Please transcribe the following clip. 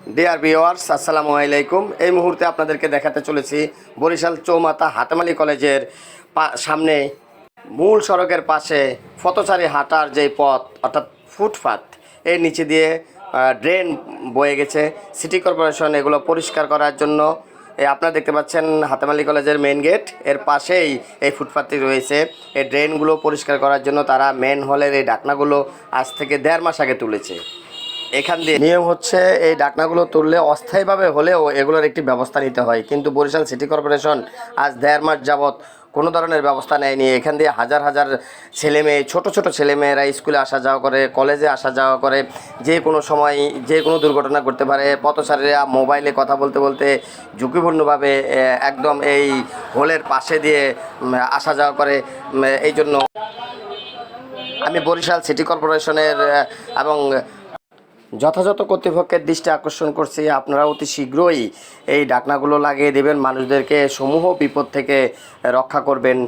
Dear viewers, আসসালামু আলাইকুম। এই মুহূর্তে আপনাদেরকে দেখাতে চলেছি বরিশাল চৌমাথা হাতেমালি কলেজের সামনে মূল সড়কের পাশে পথচারী হাঁটার যে পথ অর্থাৎ ফুটপাত, এর নিচে দিয়ে ড্রেন বয়ে গেছে। সিটি কর্পোরেশন এগুলো পরিষ্কার করার জন্য আপনারা দেখতে পাচ্ছেন হাতেমালি কলেজের মেন গেট এর পাশেই এই ফুটপাতটি রয়েছে। এই ড্রেনগুলো পরিষ্কার করার জন্য তারা মেন হলের এই ডাকনাগুলো আজ থেকে 1.5 মাস আগে তুলেছে। এখান দিয়ে নিয়ম হচ্ছে এই ডাকনাগুলো তুললে অস্থায়ীভাবে হলেও এগুলোর একটি ব্যবস্থা নিতে হয়, কিন্তু বরিশাল সিটি কর্পোরেশন আজ 1.5 মাস যাবৎ কোনো ধরনের ব্যবস্থা নেয়নি। এখান দিয়ে হাজার হাজার ছেলেমেয়ে, ছোট ছোট ছেলেমেয়েরা স্কুলে আসা যাওয়া করে, কলেজে আসা যাওয়া করে। যে কোনো সময় যে কোনো দুর্ঘটনা ঘটতে পারে। পথচারীরা মোবাইলে কথা বলতে বলতে ঝুঁকিপূর্ণভাবে একদম এই হোলের পাশে দিয়ে আসা যাওয়া করে। এই জন্য আমি বরিশাল সিটি কর্পোরেশনের এবং যথাযথ কর্তৃপক্ষের দৃষ্টি আকর্ষণ করছি, আপনারা অতি শীঘ্রই এই ডাকনাগুলো লাগিয়ে দেবেন, মানুষদেরকে সমূহ বিপদ থেকে রক্ষা করবেন।